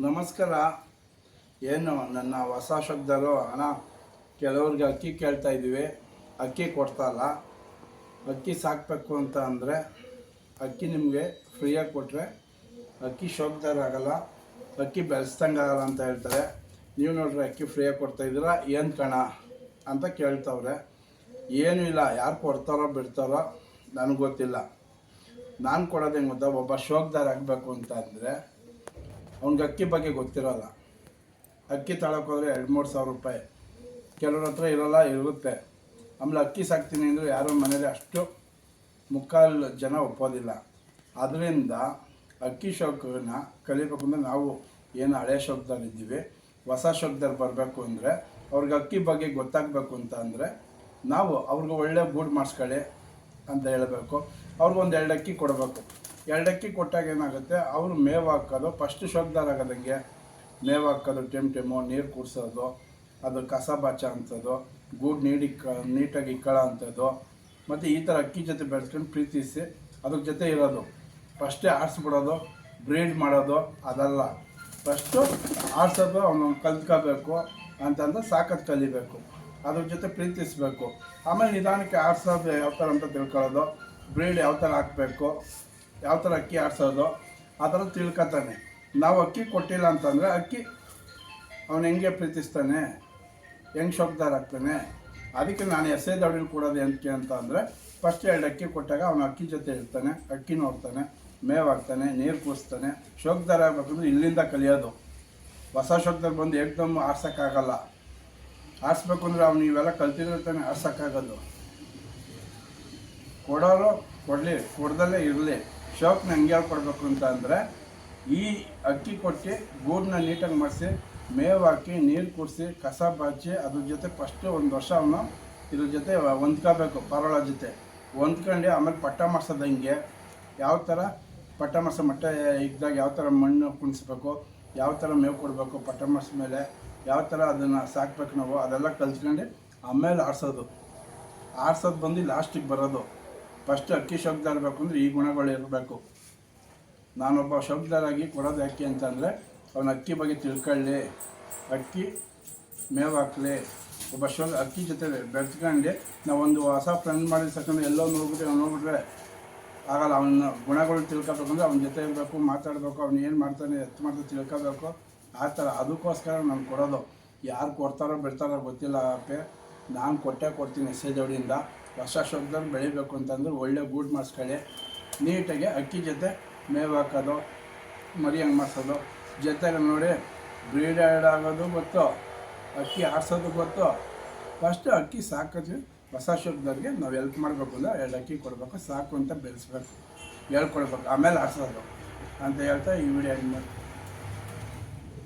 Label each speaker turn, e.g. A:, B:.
A: ನಮಸ್ಕಾರ. ಏನು ನನ್ನ ಹೊಸ ಶಬ್ದರು ಹಣ ಕೆಲವ್ರಿಗೆ ಅಕ್ಕಿ ಕೇಳ್ತಾ ಇದ್ದೀವಿ, ಅಕ್ಕಿ ಕೊಡ್ತಾಯಿಲ್ಲ. ಅಕ್ಕಿ ಸಾಕಬೇಕು ಅಂತ ಅಂದರೆ ಅಕ್ಕಿ ನಿಮಗೆ ಫ್ರೀಯಾಗಿ ಕೊಟ್ಟರೆ ಅಕ್ಕಿ ಶೋಕ್ದಾರ ಆಗಲ್ಲ, ಅಕ್ಕಿ ಬೆಳೆಸ್ದಂಗೆ ಆಗಲ್ಲ ಅಂತ ಹೇಳ್ತಾರೆ. ನೀವು ನೋಡ್ರಿ ಅಕ್ಕಿ ಫ್ರೀಯಾಗಿ ಕೊಡ್ತಾಯಿದ್ದೀರಾ ಏನು ಕಣ ಅಂತ ಕೇಳ್ತವ್ರೆ. ಏನೂ ಇಲ್ಲ, ಯಾರು ಕೊಡ್ತಾರೋ ಬಿಡ್ತಾರೋ ನನಗೆ ಗೊತ್ತಿಲ್ಲ. ನಾನು ಕೊಡೋದು ಹೆಂಗೆ ಗೊತ್ತಾ, ಒಬ್ಬ ಶೋಕ್ದಾರ ಆಗಬೇಕು ಅಂತ ಅಂದರೆ ಅವ್ನಿಗೆ ಅಕ್ಕಿ ಬಗ್ಗೆ ಗೊತ್ತಿರೋಲ್ಲ. ಅಕ್ಕಿ ತಗೊಳಕೋದ್ರೆ 2-3 ಸಾವಿರ ರೂಪಾಯಿ, ಕೆಲವ್ರ ಹತ್ರ ಇರೋಲ್ಲ, ಇರುತ್ತೆ. ಆಮೇಲೆ ಅಕ್ಕಿ ಸಾಕ್ತೀನಿ ಅಂದರೆ ಯಾರೋ ಮನೇಲಿ ಅಷ್ಟು ಮುಕ್ಕಾಲು ಜನ ಒಪ್ಪೋದಿಲ್ಲ. ಅದರಿಂದ ಅಕ್ಕಿ ಶೋಕನ ಕಲಿಬೇಕು ಅಂದರೆ ನಾವು ಏನು ಹಳೆ ಶೋಕದಲ್ಲಿದ್ದೀವಿ, ಹೊಸ ಶೋಕದಲ್ಲಿ ಬರಬೇಕು ಅಂದರೆ ಅವ್ರಿಗೆ ಅಕ್ಕಿ ಬಗ್ಗೆ ಗೊತ್ತಾಗಬೇಕು ಅಂತ ಅಂದರೆ ನಾವು ಅವ್ರಿಗೆ ಒಳ್ಳೆ ಗೂಡು ಮಾಡಿಸ್ಕೊಳ್ಳಿ ಅಂತ ಹೇಳಬೇಕು. ಅವ್ರಿಗೊಂದು 2 ಅಕ್ಕಿ ಕೊಡಬೇಕು. 2 ಅಕ್ಕಿ ಕೊಟ್ಟಾಗ ಏನಾಗುತ್ತೆ, ಅವರು ಮೇವು ಹಾಕೋದು ಫಸ್ಟ್ ಶೋಕ್ದಾರ ಆಗೋದಂಗೆ ಮೇವು ಹಾಕೋದು, ಟೈಮು ನೀರು ಕುಡಿಸೋದು, ಅದು ಕಸ ಬಾಚ ಅಂಥದ್ದು, ಗೂಡು ನೀಟಾಗಿ ಇಕ್ಕಳೋ ಅಂಥದ್ದು. ಮತ್ತು ಈ ಥರ ಅಕ್ಕಿ ಜೊತೆ ಬೆಳೆಸ್ಕೊಂಡು ಪ್ರೀತಿಸಿ ಅದ್ರ ಜೊತೆ ಇರೋದು. ಫಸ್ಟೇ ಆಡಿಸ್ಬಿಡೋದು, ಬ್ರೀಡ್ ಮಾಡೋದು ಅದಲ್ಲ. ಫಸ್ಟು ಆಡಿಸೋದು ಅವನು ಕಲ್ತ್ಕೋಬೇಕು ಅಂತಂದ್ರೆ ಸಾಕೋದು ಕಲಿಬೇಕು, ಅದ್ರ ಜೊತೆ ಪ್ರೀತಿಸಬೇಕು. ಆಮೇಲೆ ನಿಧಾನಕ್ಕೆ ಆಡಿಸೋದು ಯಾವ ಥರ ಅಂತ ತಿಳ್ಕೊಳ್ಳೋದು, ಬ್ರೀಡ್ ಯಾವ ಥರ ಹಾಕಬೇಕು, ಯಾವ ಥರ ಅಕ್ಕಿ ಆಡಿಸೋದು ಆ ಥರ ತಿಳ್ಕೊತಾನೆ. ನಾವು ಅಕ್ಕಿ ಕೊಟ್ಟಿಲ್ಲ ಅಂತಂದರೆ ಅಕ್ಕಿ ಅವನು ಹೆಂಗೆ ಪ್ರೀತಿಸ್ತಾನೆ, ಹೆಂಗೆ ಶೋಕ್ದಾರ ಆಗ್ತಾನೆ. ಅದಕ್ಕೆ ನಾನು ಎಸ್ಸೆ ದೌಡಿಲಿ ಕೊಡೋದು ಏನಕ್ಕೆ ಅಂತ ಅಂದರೆ ಫಸ್ಟ್ 2 ಅಕ್ಕಿ ಕೊಟ್ಟಾಗ ಅವನು ಅಕ್ಕಿ ಜೊತೆ ಇರ್ತಾನೆ, ಅಕ್ಕಿ ನೋಡ್ತಾನೆ, ಮೇವು ಹಾಕ್ತಾನೆ, ನೀರು ಕೂರಿಸ್ತಾನೆ. ಶೋಕ್ದಾರ ಆಗಬೇಕಂದ್ರೆ ಇಲ್ಲಿಂದ ಕಲಿಯೋದು. ಹೊಸ ಶೋಕ್ದಾರ ಬಂದು ಏಕ್ದಮ್ ಆಡ್ಸೋಕ್ಕಾಗಲ್ಲ. ಆಡಿಸ್ಬೇಕು ಅಂದರೆ ಅವ್ನು ಇವೆಲ್ಲ ಕಲ್ತಿದ್ರೆ ತಾನೆ ಆಡ್ಸೋಕ್ಕಾಗೋದು. ಕೊಡೋರು ಕೊಡಲಿ, ಕೊಡ್ದಲ್ಲೇ ಇರಲಿ. ಶೋಕ್ನ ಹೆಂಗೆ ಹೇಳ್ಕೊಡ್ಬೇಕು ಅಂತ ಅಂದರೆ ಈ ಅಕ್ಕಿ ಕೊಟ್ಟು ಗೂಡನ್ನ ನೀಟಾಗಿ ಮಾಡಿಸಿ, ಮೇವು ಹಾಕಿ, ನೀರು ಕುಡಿಸಿ, ಕಸ ಬಾಚಿ ಅದ್ರ ಜೊತೆ ಫಸ್ಟು 1 ವರ್ಷ ಅವನು ಇದ್ರ ಜೊತೆ ಹೊಂದ್ಕೋಬೇಕು. ಪರೋಳ ಜೊತೆ ಹೊಂದ್ಕೊಂಡು ಆಮೇಲೆ ಪಟ್ಟ ಮಾಡಿಸೋದು ಹೆಂಗೆ, ಯಾವ ಥರ ಪಟ್ಟ ಮಾಡಿಸೋ ಮಟ್ಟ ಇದ್ದಾಗ ಯಾವ ಥರ ಮಣ್ಣು ಕುಣಿಸ್ಬೇಕು, ಯಾವ ಥರ ಮೇವು ಕೊಡಬೇಕು, ಪಟ್ಟ ಮಾಡಿಸ ಮೇಲೆ ಯಾವ ಥರ ಅದನ್ನು ಸಾಕ್ಬೇಕು ನಾವು, ಅದೆಲ್ಲ ಕಲ್ತ್ಕೊಂಡು ಆಮೇಲೆ ಆಡ್ಸೋದು ಬಂದು ಲಾಸ್ಟಿಗೆ ಬರೋದು. ಫಸ್ಟ್ ಅಕ್ಕಿ ಶೋಕ್ದಾರ ಇರಬೇಕು ಅಂದರೆ ಈ ಗುಣಗಳು ಇರಬೇಕು. ನಾನೊಬ್ಬ ಶೋಕ್ದಾರಾಗಿ ಕೊಡೋದು ಯಾಕೆ ಅಂತಂದರೆ ಅವನ ಅಕ್ಕಿ ಬಗ್ಗೆ ತಿಳ್ಕೊಳ್ಳಿ, ಅಕ್ಕಿ ಮೇವು ಹಾಕಲಿ. ಒಬ್ಬ ಅಕ್ಕಿ ಜೊತೆ ಬೆಳೆಸ್ಕೊಂಡು ನಾವೊಂದು ಹೊಸ ಫ್ರೆಂಡ್ ಮಾಡಿ ಸಕೊಂಡು ಎಲ್ಲೋ ನೋಡ್ಬಿಟ್ರೆ ಆಗಲ್ಲ. ಅವನ ಗುಣಗಳು ತಿಳ್ಕೊಬೇಕು ಅಂದರೆ ಅವನ ಜೊತೆ ಇರಬೇಕು, ಮಾತಾಡಬೇಕು, ಅವ್ನು ಏನು ಮಾಡ್ತಾನೆ, ಎತ್ತು ಮಾಡ್ತಾನೆ ತಿಳ್ಕೊಬೇಕು. ಆ ಥರ ಅದಕ್ಕೋಸ್ಕರ ನಾನು ಕೊಡೋದು. ಯಾರು ಕೊಡ್ತಾರೋ ಬಿಡ್ತಾರೋ ಗೊತ್ತಿಲ್ಲ ಅಪ್ಪೆ, ನಾನು ಕೊಡ್ತೀನಿ ಎಸ್ಸೆ ದೌಡಿಯಿಂದ. ಹೊಸ ಶೋಕ್ದಲ್ಲಿ ಬೆಳಿಬೇಕು ಅಂತಂದ್ರೆ ಒಳ್ಳೆ ಗೂಡು ಮಾಡಿಸ್ಕೊಳ್ಳಿ, ನೀಟಾಗಿ ಅಕ್ಕಿ ಜೊತೆ ಮೇವು ಹಾಕೋದು, ಮರಿ ಹಂಗೆ ಮಾಡಿಸೋದು, ಜೊತೆಗೆ ನೋಡಿ ಬ್ರೀಡ್ ಆಗೋದು ಗೊತ್ತು, ಅಕ್ಕಿ ಆಡಿಸೋದು ಗೊತ್ತು. ಫಸ್ಟು ಅಕ್ಕಿ ಸಾಕೋದು ಹೊಸ ಶೋಕ್ದವ್ರಿಗೆ ನಾವು ಹೆಲ್ಪ್ ಮಾಡಬೇಕು ಅಂದರೆ 2 ಅಕ್ಕಿ ಕೊಡಬೇಕು, ಸಾಕು ಅಂತ ಬೆಳೆಸ್ಬೇಕು, ಹೇಳ್ಕೊಡ್ಬೇಕು, ಆಮೇಲೆ ಆಡಿಸೋದು ಅಂತ ಹೇಳ್ತಾ ಈ ವಿಡಿಯೋ ಮಾಡಿ.